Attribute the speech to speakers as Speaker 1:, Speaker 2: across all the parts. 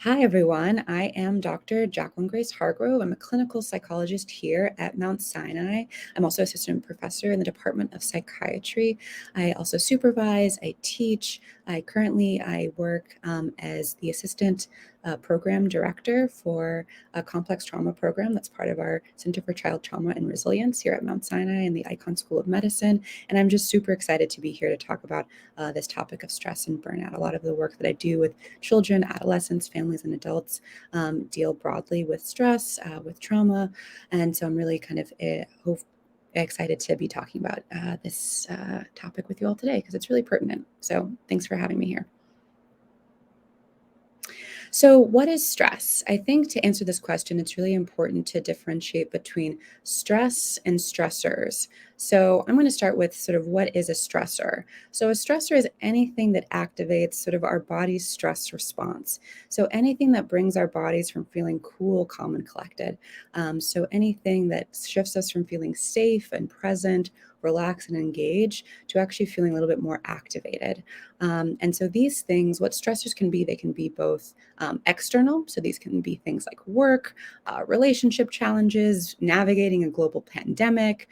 Speaker 1: Hi, everyone. I am Dr. Jacqueline Hargrove. I'm a clinical psychologist here at Mount Sinai. I'm also assistant professor in the Department of Psychiatry. I also supervise, I teach. I work as the assistant program director for a complex trauma program that's part of our Center for Child Trauma and Resilience here at Mount Sinai in the Icahn School of Medicine. And I'm just super excited to be here to talk about this topic of stress and burnout. A lot of the work that I do with children, adolescents, families, and adults deal broadly with stress, with trauma. And so I'm really kind of excited to be talking about this topic with you all today because it's really pertinent. So thanks for having me here. So, what is stress? I think to answer this question, it's really important to differentiate between stress and stressors. So, I'm going to start with sort of what is a stressor. So, a stressor is anything that activates sort of our body's stress response. So, anything that brings our bodies from feeling cool, calm, and collected. So, anything that shifts us from feeling safe and present, relaxed, and engaged to actually feeling a little bit more activated. And so these things, what stressors can be, they can be both external. So these can be things like work, relationship challenges, navigating a global pandemic,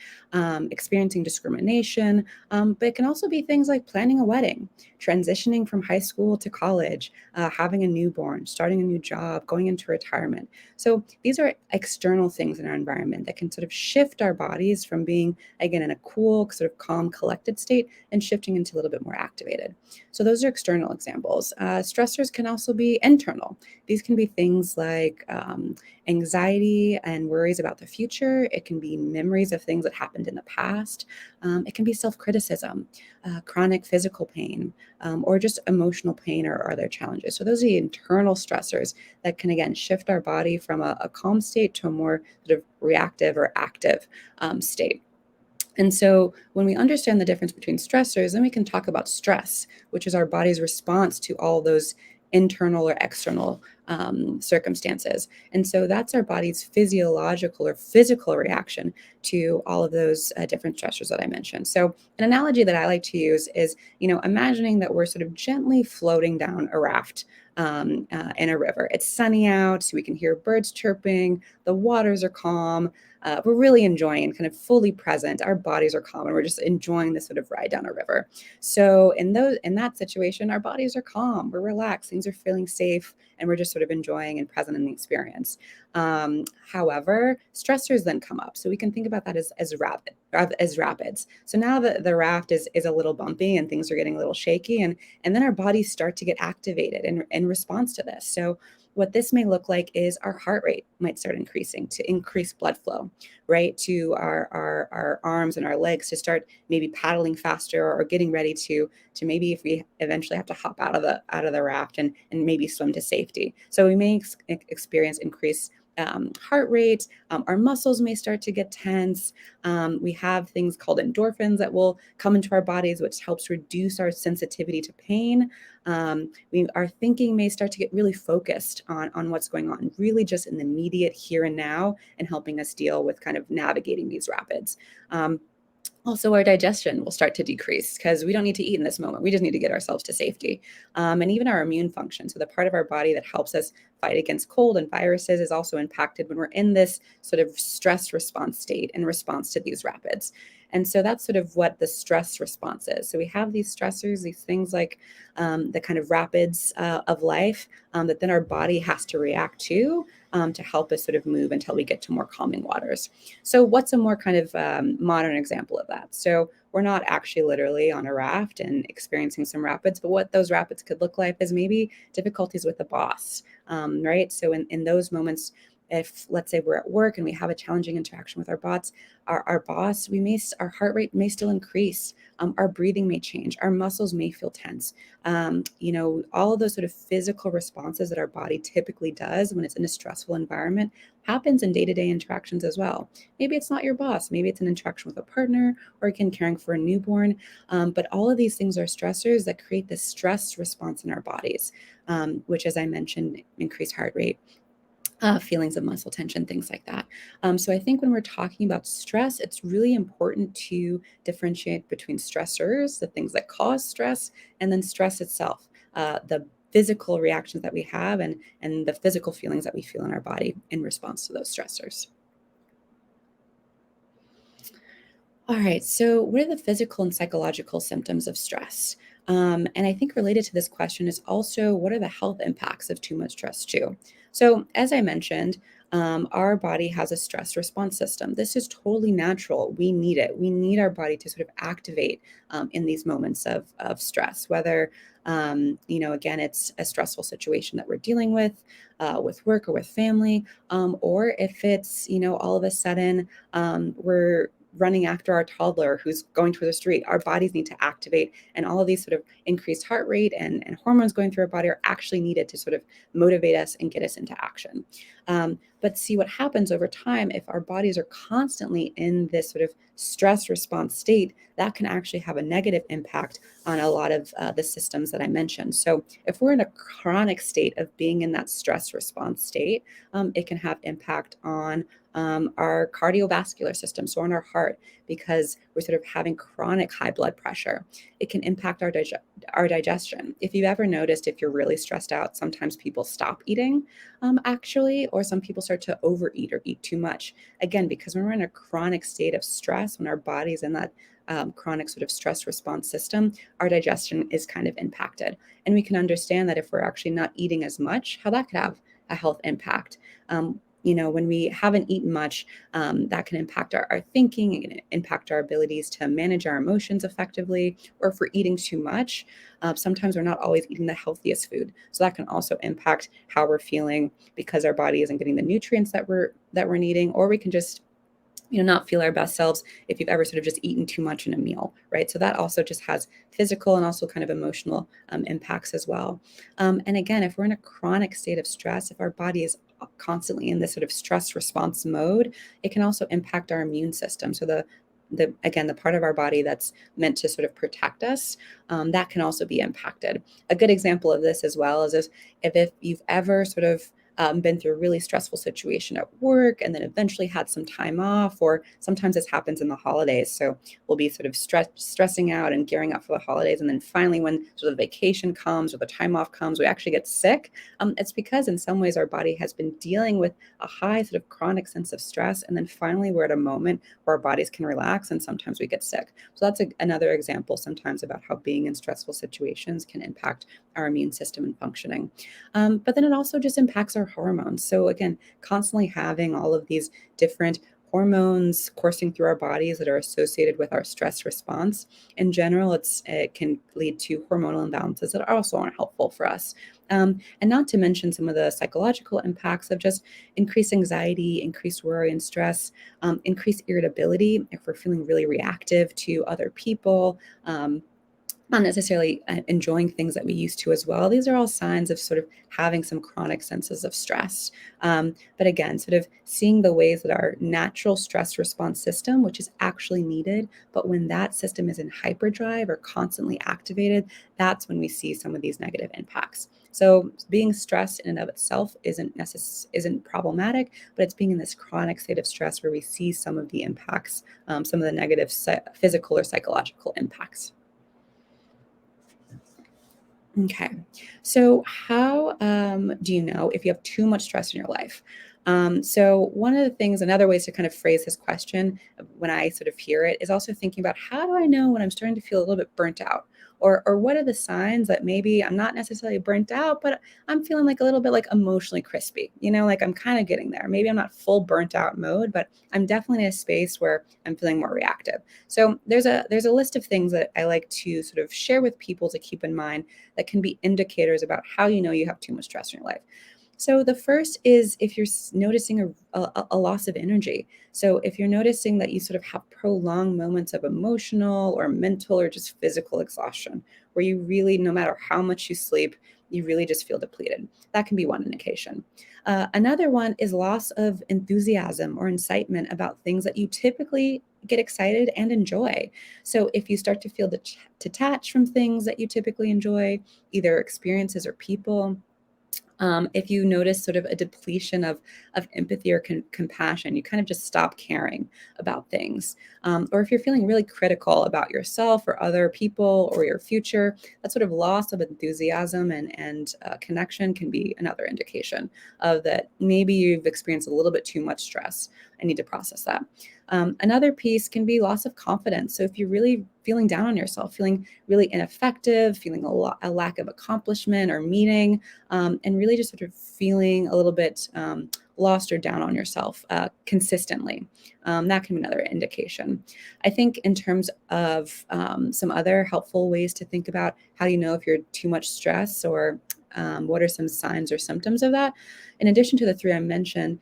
Speaker 1: experiencing discrimination. But it can also be things like planning a wedding, transitioning from high school to college, having a newborn, starting a new job, going into retirement. So these are external things in our environment that can sort of shift our bodies from being, again, in a cool, sort of calm, collected state and shifting into a little bit more activated. So those are external examples. Stressors can also be internal. These can be things like anxiety and worries about the future. It can be memories of things that happened in the past. It can be self-criticism, chronic physical pain, or just emotional pain or other challenges. So those are the internal stressors that can, again, shift our body from a calm state to a more sort of reactive or active state. And so when we understand the difference between stressors, then we can talk about stress, which is our body's response to all those internal or external circumstances. And so that's our body's physiological or physical reaction to all of those different stressors that I mentioned. So an analogy that I like to use is, imagining that we're sort of gently floating down a raft in a river. It's sunny out, so we can hear birds chirping, the waters are calm, we're really enjoying and kind of fully present. Our bodies are calm and we're just enjoying this sort of ride down a river. So in that situation, our bodies are calm, we're relaxed, things are feeling safe, and we're just sort of enjoying and present in the experience. However, stressors then come up. So we can think about that as rapids. So now the raft is a little bumpy and things are getting a little shaky, and then our bodies start to get activated in response to this. So what this may look like is our heart rate might start increasing to increase blood flow, right? To our arms and our legs to start maybe paddling faster or getting ready to maybe if we eventually have to hop out of the raft and maybe swim to safety. So we may experience increased heart rate. Our muscles may start to get tense. We have things called endorphins that will come into our bodies, which helps reduce our sensitivity to pain. Our thinking may start to get really focused on what's going on, really just in the immediate here and now, and helping us deal with kind of navigating these rapids. Also, our digestion will start to decrease because we don't need to eat in this moment. We just need to get ourselves to safety. And even our immune function, so the part of our body that helps us fight against cold and viruses, is also impacted when we're in this sort of stress response state in response to these rapids. And so that's sort of what the stress response is. So we have these stressors, these things like the kind of rapids of life that then our body has to react to help us sort of move until we get to more calming waters. So what's a more kind of modern example of that? So we're not actually literally on a raft and experiencing some rapids, but what those rapids could look like is maybe difficulties with the boss, right? So in those moments, if let's say we're at work and we have a challenging interaction with our boss, our heart rate may still increase, our breathing may change, our muscles may feel tense. All of those sort of physical responses that our body typically does when it's in a stressful environment happens in day-to-day interactions as well. Maybe it's not your boss, maybe it's an interaction with a partner, or again caring for a newborn. But all of these things are stressors that create this stress response in our bodies, which, as I mentioned, increase heart rate, feelings of muscle tension, things like that. So I think when we're talking about stress, it's really important to differentiate between stressors, the things that cause stress, and then stress itself, the physical reactions that we have and the physical feelings that we feel in our body in response to those stressors. All right, so what are the physical and psychological symptoms of stress? And I think related to this question is also what are the health impacts of too much stress, too? So, as I mentioned, our body has a stress response system. This is totally natural. We need it. We need our body to sort of activate in these moments of stress, whether, again, it's a stressful situation that we're dealing with work or with family, or if it's, all of a sudden we're running after our toddler who's going through the street. Our bodies need to activate, and all of these sort of increased heart rate and hormones going through our body are actually needed to sort of motivate us and get us into action. But see what happens over time if our bodies are constantly in this sort of stress response state, that can actually have a negative impact on a lot of the systems that I mentioned. So if we're in a chronic state of being in that stress response state, it can have impact on our cardiovascular system, so on our heart, because we're sort of having chronic high blood pressure. It can impact our digestion. If you've ever noticed, if you're really stressed out, sometimes people stop eating, actually, or some people start to overeat or eat too much. Again, because when we're in a chronic state of stress, when our body's in that chronic sort of stress response system, our digestion is kind of impacted. And we can understand that if we're actually not eating as much, how that could have a health impact. When we haven't eaten much, that can impact our thinking, it can impact our abilities to manage our emotions effectively, or if we're eating too much, sometimes we're not always eating the healthiest food. So that can also impact how we're feeling because our body isn't getting the nutrients that we're needing, or we can just not feel our best selves if you've ever sort of just eaten too much in a meal, right? So that also just has physical and also kind of emotional impacts as well. And again, if we're in a chronic state of stress, if our body is constantly in this sort of stress response mode, it can also impact our immune system. So the part of our body that's meant to sort of protect us, that can also be impacted. A good example of this as well is if you've ever sort of been through a really stressful situation at work and then eventually had some time off, or sometimes this happens in the holidays. So we'll be sort of stressing out and gearing up for the holidays. And then finally, when sort of the vacation comes or the time off comes, we actually get sick. It's because in some ways our body has been dealing with a high sort of chronic sense of stress. And then finally, we're at a moment where our bodies can relax and sometimes we get sick. So that's another example sometimes about how being in stressful situations can impact our immune system and functioning. But then it also just impacts our hormones. So again, constantly having all of these different hormones coursing through our bodies that are associated with our stress response. In general, it can lead to hormonal imbalances that also aren't helpful for us. And not to mention some of the psychological impacts of just increased anxiety, increased worry and stress, increased irritability if we're feeling really reactive to other people. Not necessarily enjoying things that we used to as well. These are all signs of sort of having some chronic senses of stress. But again, sort of seeing the ways that our natural stress response system, which is actually needed, but when that system is in hyperdrive or constantly activated, that's when we see some of these negative impacts. So being stressed in and of itself isn't problematic, but it's being in this chronic state of stress where we see some of the impacts, some of the negative physical or psychological impacts. Okay. So, how do you know if you have too much stress in your life? So, one of the things, another ways to kind of phrase this question when I sort of hear it is also thinking about how do I know when I'm starting to feel a little bit burnt out? Or what are the signs that maybe I'm not necessarily burnt out, but I'm feeling like a little bit like emotionally crispy, like I'm kind of getting there. Maybe I'm not full burnt out mode, but I'm definitely in a space where I'm feeling more reactive. So there's a list of things that I like to sort of share with people to keep in mind that can be indicators about how you know you have too much stress in your life. So the first is if you're noticing a loss of energy. So if you're noticing that you sort of have prolonged moments of emotional or mental or just physical exhaustion, where you really, no matter how much you sleep, you really just feel depleted. That can be one indication. Another one is loss of enthusiasm or incitement about things that you typically get excited and enjoy. So if you start to feel detached from things that you typically enjoy, either experiences or people, If you notice sort of a depletion of empathy or compassion, you kind of just stop caring about things. Or if you're feeling really critical about yourself or other people or your future, that sort of loss of enthusiasm and connection can be another indication of that maybe you've experienced a little bit too much stress and need to process that. Another piece can be loss of confidence. So if you're really feeling down on yourself, feeling really ineffective, feeling a lack of accomplishment or meaning, and really just sort of feeling a little bit lost or down on yourself consistently. That can be another indication. I think in terms of some other helpful ways to think about how you know if you're too much stress or what are some signs or symptoms of that? In addition to the three I mentioned,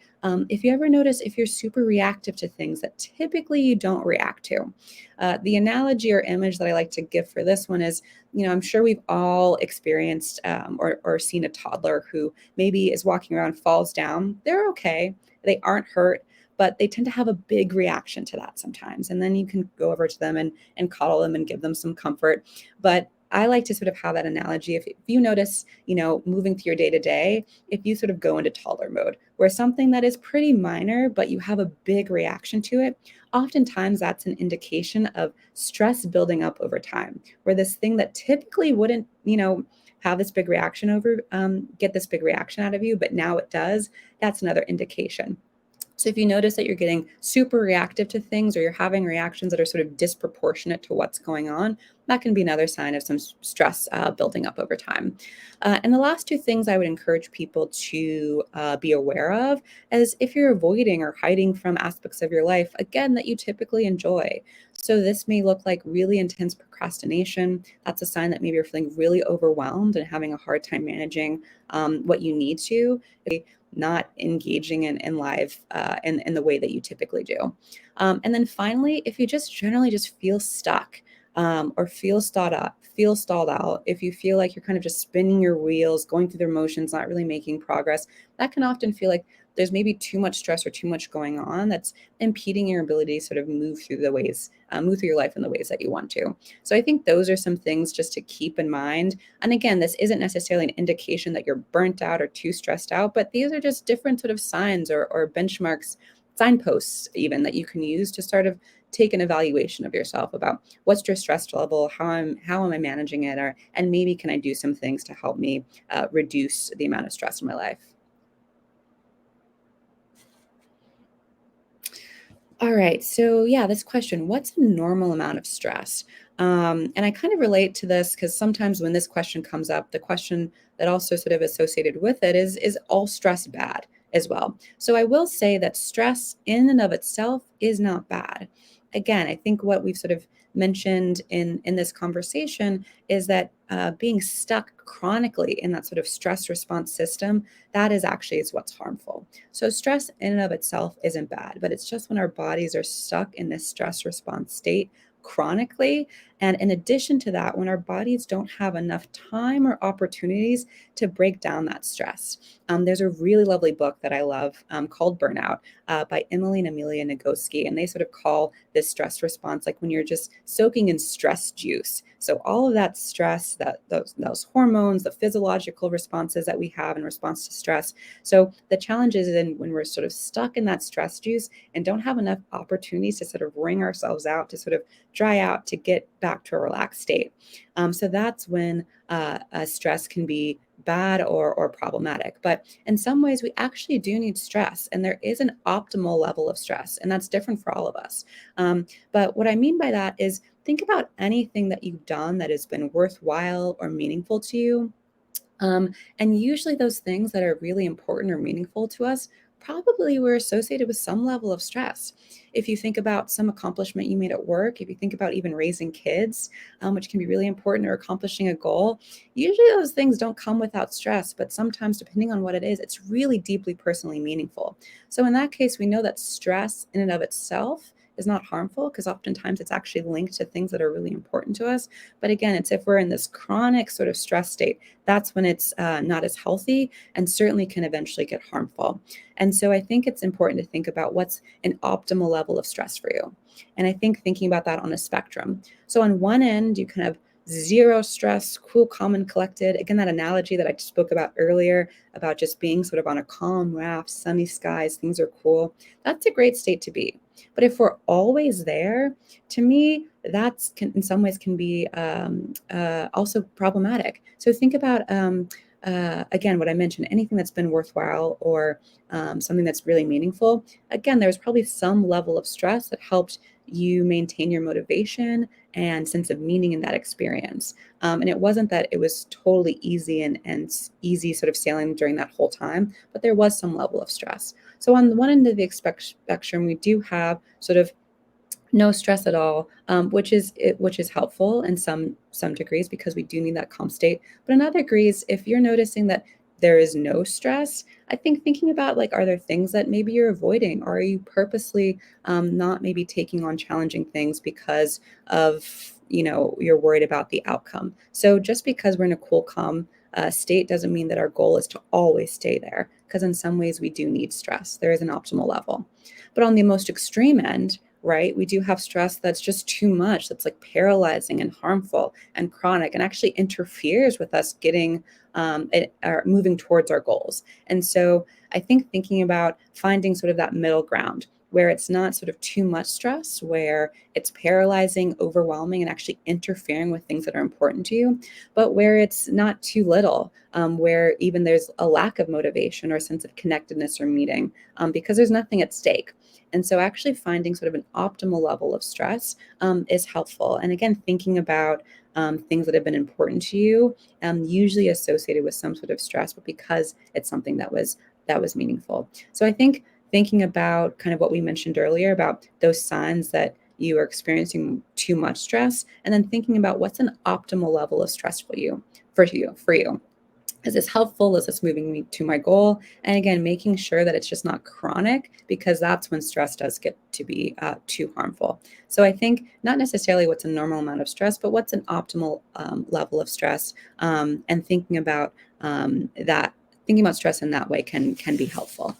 Speaker 1: if you ever notice if you're super reactive to things that typically you don't react to. The analogy or image that I like to give for this one is, I'm sure we've all experienced or seen a toddler who maybe is walking around, falls down. They're okay. They aren't hurt, but they tend to have a big reaction to that sometimes. And then you can go over to them and coddle them and give them some comfort. But I like to sort of have that analogy. If you notice, moving through your day to day, if you sort of go into toddler mode, where something that is pretty minor, but you have a big reaction to it, oftentimes that's an indication of stress building up over time, where this thing that typically wouldn't, have this big reaction get this big reaction out of you, but now it does. That's another indication. So if you notice that you're getting super reactive to things or you're having reactions that are sort of disproportionate to what's going on, that can be another sign of some stress building up over time. And the last two things I would encourage people to be aware of is if you're avoiding or hiding from aspects of your life, again, that you typically enjoy. So this may look like really intense procrastination. That's a sign that maybe you're feeling really overwhelmed and having a hard time managing what you need to. Not engaging in live in the way that you typically do. And then finally, if you just generally just feel stuck or feel stalled out, if you feel like you're kind of just spinning your wheels, going through the motions, not really making progress, that can often feel like there's maybe too much stress or too much going on that's impeding your ability to sort of move through your life in the ways that you want to. So I think those are some things just to keep in mind. And again, this isn't necessarily an indication that you're burnt out or too stressed out, but these are just different sort of signs or benchmarks, signposts even that you can use to sort of take an evaluation of yourself about what's your stress level, how am I managing it, and maybe can I do some things to help me reduce the amount of stress in my life. All right. So, yeah, this question, what's a normal amount of stress? And I kind of relate to this because sometimes when this question comes up, the question that also sort of associated with it is all stress bad as well? So, I will say that stress in and of itself is not bad. Again, I think what we've sort of mentioned in this conversation is that being stuck chronically in that sort of stress response system, that is what's harmful. So stress in and of itself isn't bad, but it's just when our bodies are stuck in this stress response state chronically. And in addition to that, when our bodies don't have enough time or opportunities to break down that stress. There's a really lovely book that I love called Burnout by Emily and Amelia Nagoski. And they sort of call this stress response like when you're just soaking in stress juice. So all of that stress, those hormones, the physiological responses that we have in response to stress. So the challenge is in when we're sort of stuck in that stress juice and don't have enough opportunities to sort of wring ourselves out, to sort of dry out, to get back to a relaxed state. So that's when stress can be bad or problematic. But in some ways, we actually do need stress, and there is an optimal level of stress, and that's different for all of us. But what I mean by that is think about anything that you've done that has been worthwhile or meaningful to you. And usually, those things that are really important or meaningful to us probably were associated with some level of stress. If you think about some accomplishment you made at work, if you think about even raising kids, which can be really important, or accomplishing a goal, usually those things don't come without stress, but sometimes, depending on what it is, it's really deeply personally meaningful. So, in that case, we know that stress in and of itself is not harmful because oftentimes it's actually linked to things that are really important to us. But again, it's if we're in this chronic sort of stress state, that's when it's not as healthy and certainly can eventually get harmful. And so I think it's important to think about what's an optimal level of stress for you. And I think thinking about that on a spectrum. So on one end, you kind of zero stress, cool, calm, and collected. Again, that analogy that I spoke about earlier about just being sort of on a calm raft, sunny skies, things are cool. That's a great state to be. But if we're always there, to me, that's in some ways can be also problematic. So think about again, what I mentioned, anything that's been worthwhile or something that's really meaningful. Again, there's probably some level of stress that helped you maintain your motivation and sense of meaning in that experience. And it wasn't that it was totally easy and easy sort of sailing during that whole time, but there was some level of stress. So on one end of the spectrum, we do have sort of no stress at all, which is helpful in some degrees because we do need that calm state. But in other degrees, if you're noticing that there is no stress, I think thinking about like, are there things that maybe you're avoiding? Or are you purposely not maybe taking on challenging things because of, you're worried about the outcome? So just because we're in a cool, calm state doesn't mean that our goal is to always stay there, because in some ways we do need stress. There is an optimal level. But on the most extreme end, right, we do have stress that's just too much, that's like paralyzing and harmful and chronic and actually interferes with us getting or moving towards our goals. And so I think thinking about finding sort of that middle ground where it's not sort of too much stress, where it's paralyzing, overwhelming, and actually interfering with things that are important to you, but where it's not too little, where even there's a lack of motivation or a sense of connectedness or meaning, because there's nothing at stake. And so actually finding sort of an optimal level of stress is helpful. And again, thinking about things that have been important to you, usually associated with some sort of stress, but because it's something that was meaningful. So I think thinking about kind of what we mentioned earlier about those signs that you are experiencing too much stress, and then thinking about what's an optimal level of stress for you. Is this helpful? Is this moving me to my goal? And again, making sure that it's just not chronic, because that's when stress does get to be too harmful. So I think not necessarily what's a normal amount of stress, but what's an optimal level of stress, and thinking about thinking about stress in that way can be helpful.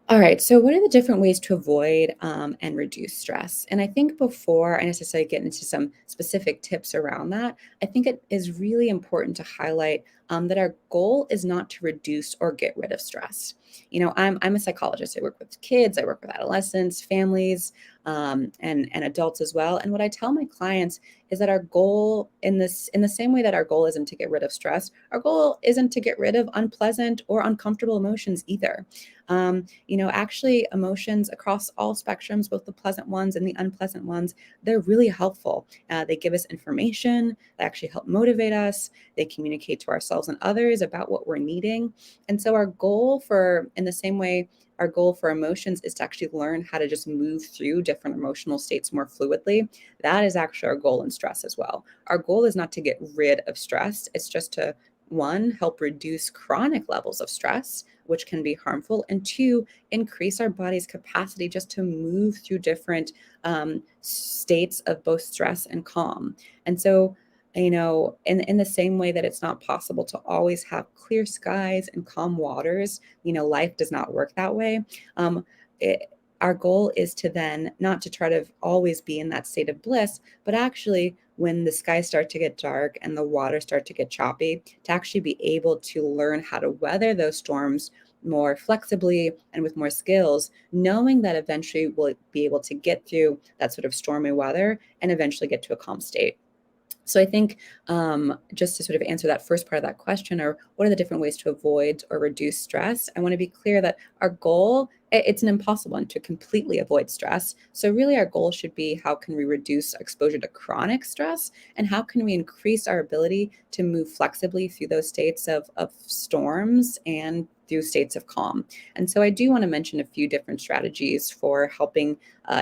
Speaker 1: All right, so what are the different ways to avoid and reduce stress? And I think before I necessarily get into some specific tips around that, I think it is really important to highlight that our goal is not to reduce or get rid of stress. I'm a psychologist. I work with kids, I work with adolescents, families, and adults as well. And what I tell my clients is that our goal in the same way that our goal isn't to get rid of stress, our goal isn't to get rid of unpleasant or uncomfortable emotions either. Actually, emotions across all spectrums, both the pleasant ones and the unpleasant ones, they're really helpful. They give us information, they actually help motivate us, they communicate to ourselves and others about what we're needing. And so in the same way, our goal for emotions is to actually learn how to just move through different emotional states more fluidly. That is actually our goal in stress as well. Our goal is not to get rid of stress, it's just to, one, help reduce chronic levels of stress, which can be harmful, and two, increase our body's capacity just to move through different states of both stress and calm. And so, in the same way that it's not possible to always have clear skies and calm waters, life does not work that way. Um, it, our goal is to then not to try to always be in that state of bliss, but actually, when the skies start to get dark and the water start to get choppy, to actually be able to learn how to weather those storms more flexibly and with more skills, knowing that eventually we'll be able to get through that sort of stormy weather and eventually get to a calm state. So I think just to sort of answer that first part of that question, or what are the different ways to avoid or reduce stress, I want to be clear that our goal, it's an impossible one to completely avoid stress. So really our goal should be, how can we reduce exposure to chronic stress, and how can we increase our ability to move flexibly through those states of storms and through states of calm. And so I do want to mention a few different strategies for helping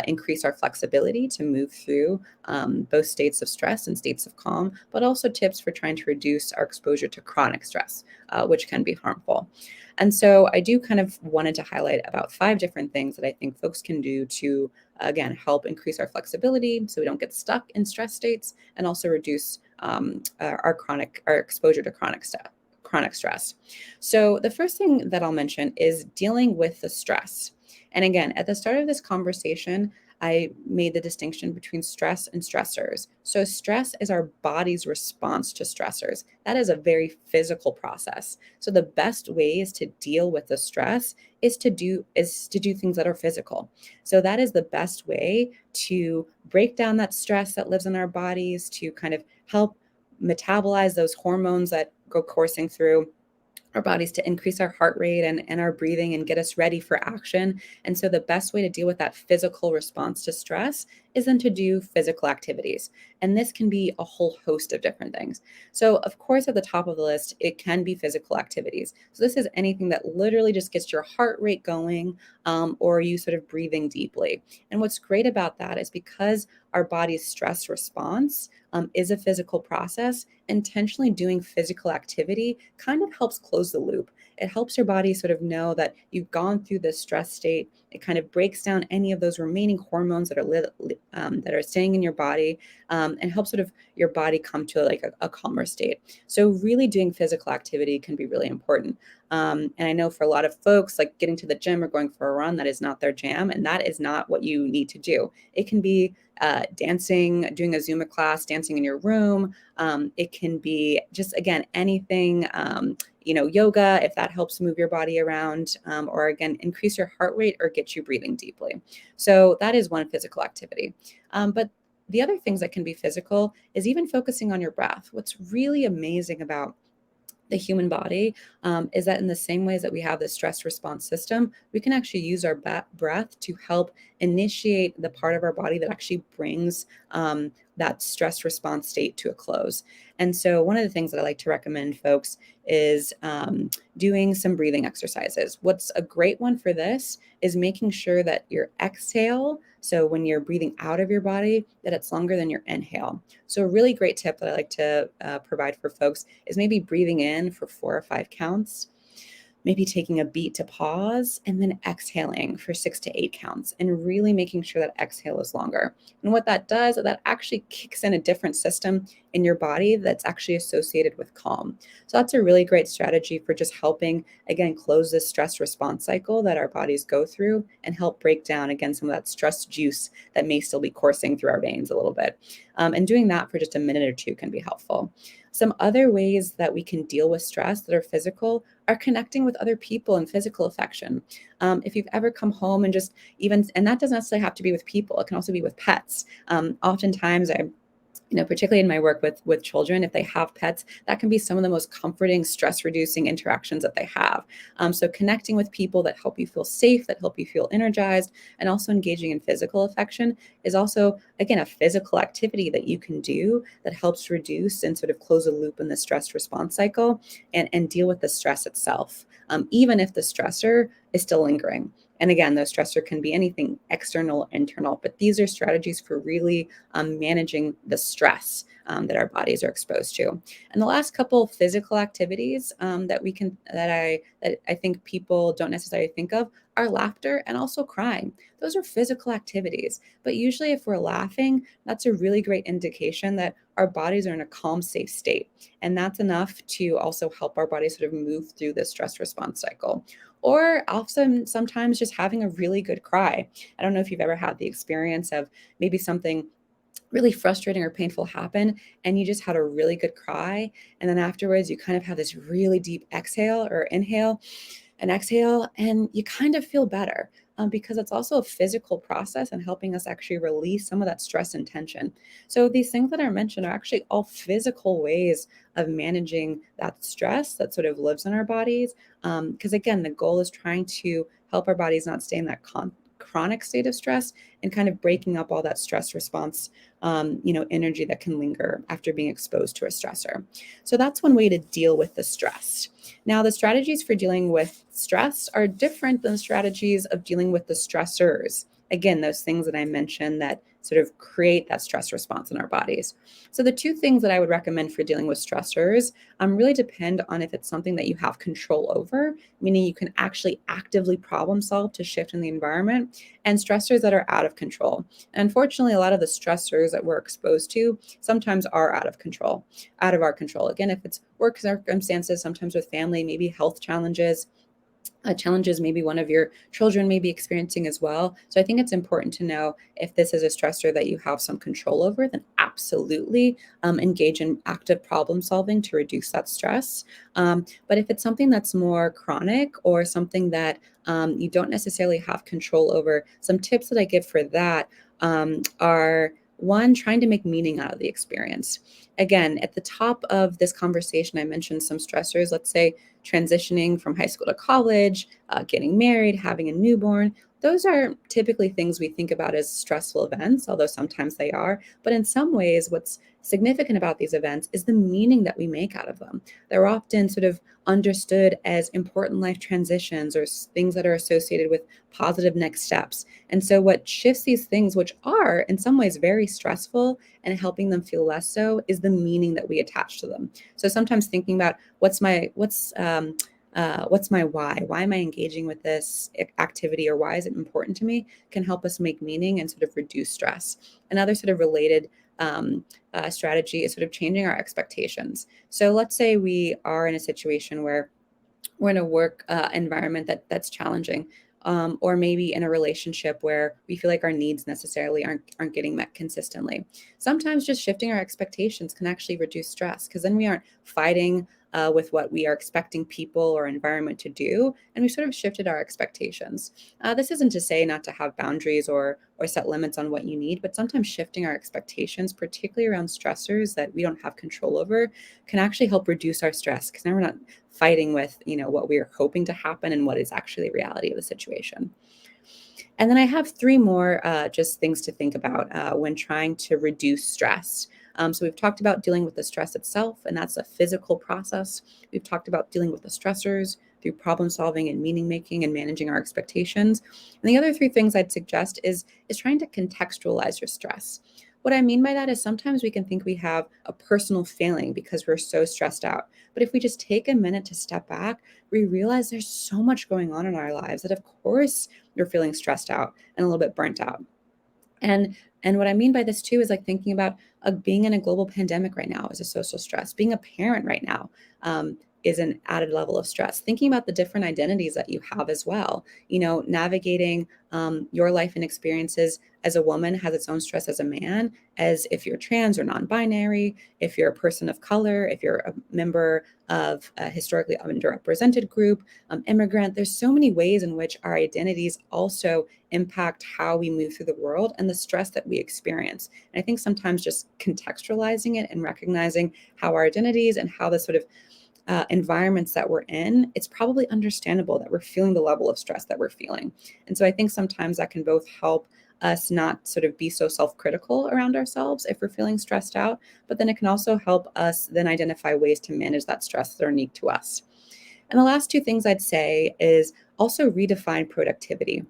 Speaker 1: increase our flexibility to move through both states of stress and states of calm, but also tips for trying to reduce our exposure to chronic stress, which can be harmful. And so I do kind of wanted to highlight about 5 different things that I think folks can do to, again, help increase our flexibility so we don't get stuck in stress states, and also reduce our exposure to chronic stress. So the first thing that I'll mention is dealing with the stress. And again, at the start of this conversation, I made the distinction between stress and stressors. So stress is our body's response to stressors. That is a very physical process. So the best ways to deal with the stress is to do things that are physical. So that is the best way to break down that stress that lives in our bodies, to kind of help metabolize those hormones that go coursing through our bodies, to increase our heart rate and our breathing and get us ready for action. And so the best way to deal with that physical response to stress is then to do physical activities. And this can be a whole host of different things. So of course, at the top of the list, it can be physical activities. So this is anything that literally just gets your heart rate going, or you sort of breathing deeply. And what's great about that is because our body's stress response is a physical process, intentionally doing physical activity kind of helps close the loop. It helps your body sort of know that you've gone through this stress state. It kind of breaks down any of those remaining hormones that are staying in your body, and helps sort of your body come to like a calmer state. So really doing physical activity can be really important. And I know for a lot of folks, like getting to the gym or going for a run, that is not their jam, and that is not what you need to do. It can be dancing, doing a Zumba class, dancing in your room. It can be just, again, anything, yoga, if that helps move your body around, or again, increase your heart rate or get you breathing deeply. So that is one physical activity. But the other things that can be physical is even focusing on your breath. What's really amazing about the human body is that in the same ways that we have the stress response system, we can actually use our breath to help initiate the part of our body that actually brings that stress response state to a close. And so one of the things that I like to recommend folks is doing some breathing exercises. What's a great one for this is making sure that your exhale, so when you're breathing out of your body, that it's longer than your inhale. So a really great tip that I like to provide for folks is maybe breathing in for 4 or 5 counts, maybe taking a beat to pause, and then exhaling for 6 to 8 counts, and really making sure that exhale is longer. And what that does is that actually kicks in a different system in your body that's actually associated with calm. So that's a really great strategy for just helping, again, close this stress response cycle that our bodies go through and help break down, again, some of that stress juice that may still be coursing through our veins a little bit. And doing that for just a minute or two can be helpful. Some other ways that we can deal with stress that are physical are connecting with other people and physical affection. If you've ever come home and just even, and that doesn't necessarily have to be with people, it can also be with pets. Oftentimes particularly in my work with children, if they have pets, that can be some of the most comforting, stress reducing interactions that they have. So connecting with people that help you feel safe, that help you feel energized, and also engaging in physical affection is also, again, a physical activity that you can do that helps reduce and sort of close a loop in the stress response cycle, and deal with the stress itself, even if the stressor is still lingering. And again, those stressor can be anything external, internal, but these are strategies for really managing the stress that our bodies are exposed to. And the last couple physical activities that I think people don't necessarily think of are laughter and also crying. Those are physical activities, but usually if we're laughing, that's a really great indication that our bodies are in a calm, safe state. And that's enough to also help our bodies sort of move through the stress response cycle. Or often, sometimes just having a really good cry. I don't know if you've ever had the experience of maybe something really frustrating or painful happen and you just had a really good cry, and then afterwards you kind of have this really deep exhale or inhale and exhale, and you kind of feel better, because it's also a physical process and helping us actually release some of that stress and tension. So these things that I mentioned are actually all physical ways of managing that stress that sort of lives in our bodies, because again, the goal is trying to help our bodies not stay in that chronic state of stress, and kind of breaking up all that stress response, energy that can linger after being exposed to a stressor. So that's one way to deal with the stress. Now, the strategies for dealing with stress are different than strategies of dealing with the stressors. Again, those things that I mentioned that sort of create that stress response in our bodies. So the two things that I would recommend for dealing with stressors really depend on if it's something that you have control over, meaning you can actually actively problem solve to shift in the environment, and stressors that are out of control. And unfortunately, a lot of the stressors that we're exposed to sometimes are out of our control. Again, if it's work circumstances, sometimes with family, maybe health challenges, challenges maybe one of your children may be experiencing as well. So I think it's important to know if this is a stressor that you have some control over, then absolutely engage in active problem solving to reduce that stress. But if it's something that's more chronic or something that you don't necessarily have control over, some tips that I give for that are one, trying to make meaning out of the experience. Again, at the top of this conversation, I mentioned some stressors. Let's say transitioning from high school to college, getting married, having a newborn. Those are typically things we think about as stressful events, although sometimes they are. But in some ways, what's significant about these events is the meaning that we make out of them. They're often sort of understood as important life transitions or things that are associated with positive next steps. And so, what shifts these things, which are in some ways very stressful, and helping them feel less so, is the meaning that we attach to them. So sometimes thinking about what's my why? Why am I engaging with this activity, or why is it important to me? Can help us make meaning and sort of reduce stress. Another sort of related strategy is sort of changing our expectations. So let's say we are in a situation where we're in a work environment that's challenging, or maybe in a relationship where we feel like our needs necessarily aren't getting met consistently. Sometimes just shifting our expectations can actually reduce stress, because then we aren't fighting with what we are expecting people or environment to do, and we sort of shifted our expectations. This isn't to say not to have boundaries or set limits on what you need, but sometimes shifting our expectations, particularly around stressors that we don't have control over, can actually help reduce our stress, because now we're not fighting with what we're hoping to happen and what is actually the reality of the situation. And then I have three more just things to think about when trying to reduce stress. So we've talked about dealing with the stress itself, and that's a physical process. We've talked about dealing with the stressors through problem solving and meaning making and managing our expectations. And the other three things I'd suggest is trying to contextualize your stress. What I mean by that is sometimes we can think we have a personal failing because we're so stressed out. But if we just take a minute to step back, we realize there's so much going on in our lives that, of course, you're feeling stressed out and a little bit burnt out. And what I mean by this too is like thinking about being in a global pandemic right now is a social stress. Being a parent right now is an added level of stress. Thinking about the different identities that you have as well. Navigating your life and experiences as a woman has its own stress as a man, as if you're trans or non-binary, if you're a person of color, if you're a member of a historically underrepresented group, immigrant. There's so many ways in which our identities also impact how we move through the world and the stress that we experience. And I think sometimes just contextualizing it and recognizing how our identities and how the sort of environments that we're in, it's probably understandable that we're feeling the level of stress that we're feeling. And so I think sometimes that can both help us not sort of be so self-critical around ourselves if we're feeling stressed out, but then it can also help us then identify ways to manage that stress that are unique to us. And the last two things I'd say is also redefine productivity.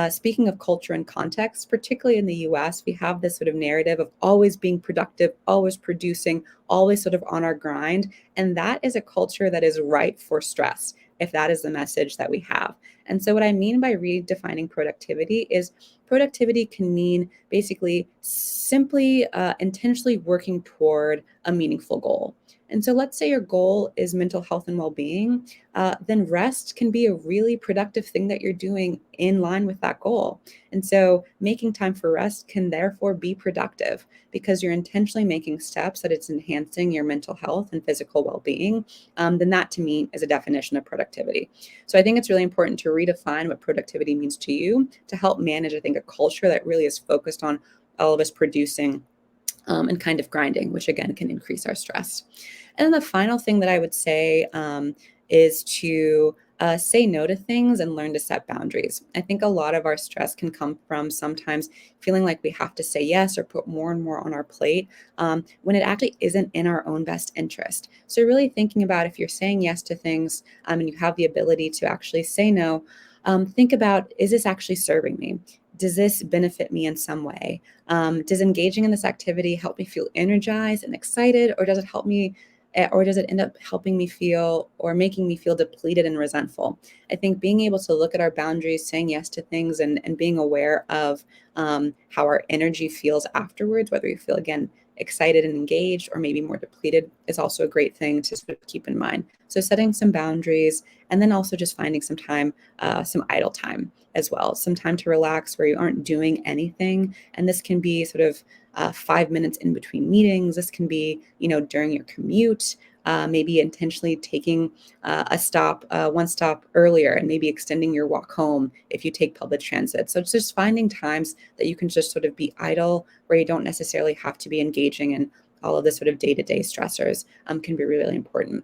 Speaker 1: Speaking of culture and context, particularly in the US, we have this sort of narrative of always being productive, always producing, always sort of on our grind. And that is a culture that is ripe for stress, if that is the message that we have. And so, what I mean by redefining productivity is productivity can mean basically simply intentionally working toward a meaningful goal. And so, let's say your goal is mental health and well being, then rest can be a really productive thing that you're doing in line with that goal. And so, making time for rest can therefore be productive because you're intentionally making steps that it's enhancing your mental health and physical well being. Then, that to me is a definition of productivity. So, I think it's really important to redefine what productivity means to you to help manage, I think, a culture that really is focused on all of us producing and kind of grinding, which again can increase our stress. And then the final thing that I would say is to say no to things and learn to set boundaries. I think a lot of our stress can come from sometimes feeling like we have to say yes or put more and more on our plate when it actually isn't in our own best interest. So, really thinking about if you're saying yes to things and you have the ability to actually say no, think about, is this actually serving me? Does this benefit me in some way? Does engaging in this activity help me feel energized and excited, or does it help me, or does it end up helping me feel or making me feel depleted and resentful? I think being able to look at our boundaries, saying yes to things, and being aware of how our energy feels afterwards, whether you feel again excited and engaged or maybe more depleted is also a great thing to sort of keep in mind. So setting some boundaries, and then also just finding some time, some idle time as well, some time to relax where you aren't doing anything. And this can be sort of 5 minutes in between meetings. This can be, during your commute, maybe intentionally taking one stop earlier, and maybe extending your walk home if you take public transit. So it's just finding times that you can just sort of be idle, where you don't necessarily have to be engaging in all of the sort of day-to-day stressors, can be really important.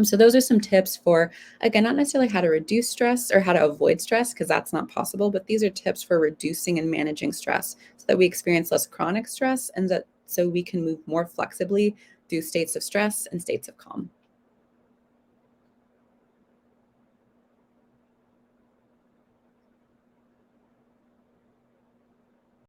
Speaker 1: So those are some tips for, again, not necessarily how to reduce stress or how to avoid stress, because that's not possible, but these are tips for reducing and managing stress so that we experience less chronic stress, and that so we can move more flexibly through states of stress and states of calm.